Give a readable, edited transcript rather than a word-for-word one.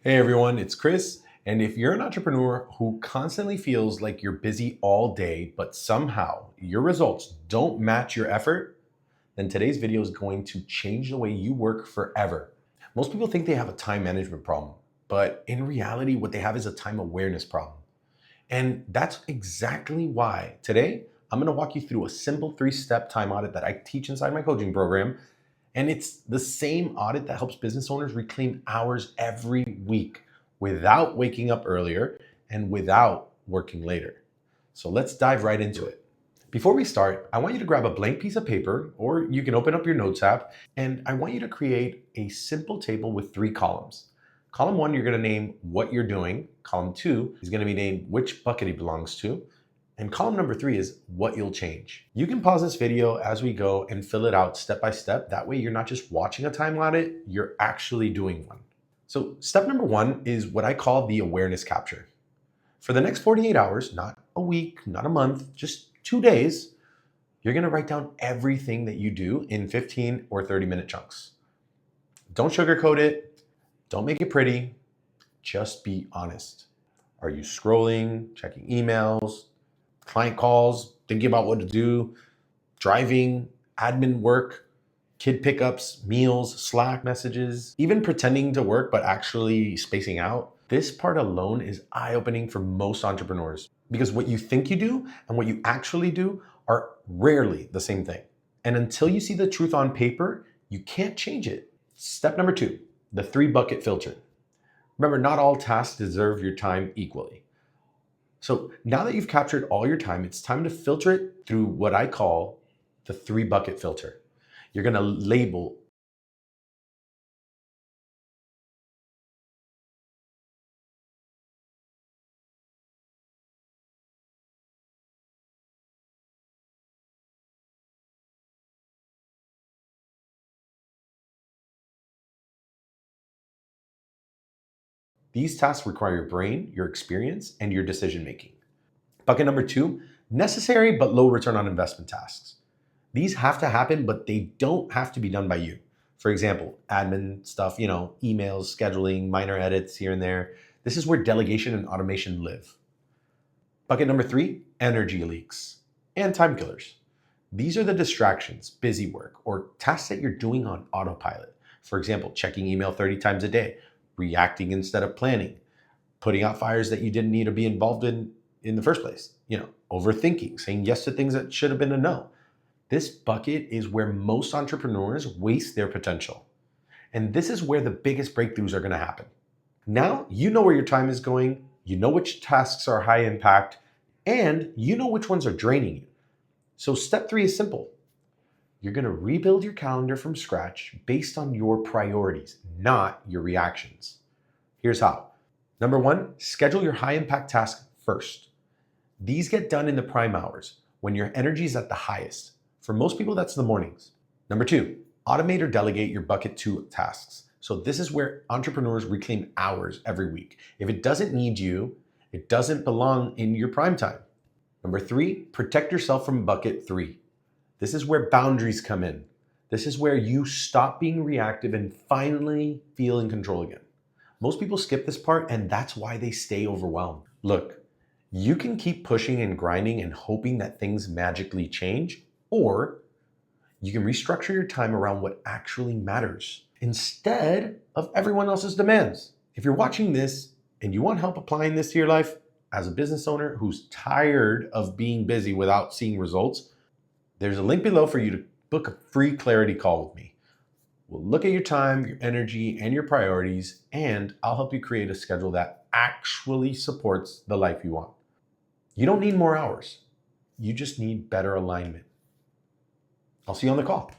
Hey everyone, it's Chris. And if you're an entrepreneur who constantly feels like you're busy all day, but somehow your results don't match your effort, then today's video is going to change the way you work forever. Most people think they have a time management problem, but in reality, what they have is a time awareness problem. And that's exactly why today I'm going to walk you through a simple 3-step time audit that I teach inside my coaching program. And it's the same audit that helps business owners reclaim hours every week without waking up earlier and without working later. So let's dive right into it. Before we start, I want you to grab a blank piece of paper, or you can open up your notes app, and I want you to create a simple table with 3 columns. Column 1, you're going to name what you're doing. Column 2 is going to be named which bucket it belongs to. And column number 3 is what you'll change. You can pause this video as we go and fill it out step by step. That way you're not just watching a time audit, you're actually doing one. So step number 1 is what I call the awareness capture. For the next 48 hours, not a week, not a month, just 2 days, you're going to write down everything that you do in 15 or 30-minute chunks. Don't sugarcoat it. Don't make it pretty. Just be honest. Are you scrolling, checking emails, client calls, thinking about what to do, driving, admin work, kid pickups, meals, Slack messages, even pretending to work but actually spacing out? This part alone is eye-opening for most entrepreneurs because what you think you do and what you actually do are rarely the same thing. And until you see the truth on paper, you can't change it. Step number 2, the 3-bucket filter. Remember, not all tasks deserve your time equally. So now that you've captured all your time, it's time to filter it through what I call the 3-bucket filter. You're going to label these tasks require your brain, your experience, and your decision making. Bucket number 2, necessary but low return on investment tasks. These have to happen, but they don't have to be done by you. For example, admin stuff, emails, scheduling, minor edits here and there. This is where delegation and automation live. Bucket number 3, energy leaks and time killers. These are the distractions, busy work, or tasks that you're doing on autopilot. For example, checking email 30 times a day, reacting instead of planning, putting out fires that you didn't need to be involved in the first place, overthinking, saying yes to things that should have been a no. This bucket is where most entrepreneurs waste their potential. And this is where the biggest breakthroughs are going to happen. Now you know where your time is going, you know which tasks are high impact, and you know which ones are draining you. So step 3 is simple. You're going to rebuild your calendar from scratch based on your priorities, not your reactions. Here's how. Number 1, schedule your high impact tasks first. These get done in the prime hours when your energy is at the highest. For most people, that's the mornings. Number 2, automate or delegate your bucket 2 tasks. So this is where entrepreneurs reclaim hours every week. If it doesn't need you, it doesn't belong in your prime time. Number 3, protect yourself from bucket 3. This is where boundaries come in. This is where you stop being reactive and finally feel in control again. Most people skip this part, and that's why they stay overwhelmed. Look, you can keep pushing and grinding and hoping that things magically change, or you can restructure your time around what actually matters instead of everyone else's demands. If you're watching this and you want help applying this to your life as a business owner who's tired of being busy without seeing results, there's a link below for you to book a free clarity call with me. We'll look at your time, your energy, and your priorities, and I'll help you create a schedule that actually supports the life you want. You don't need more hours. You just need better alignment. I'll see you on the call.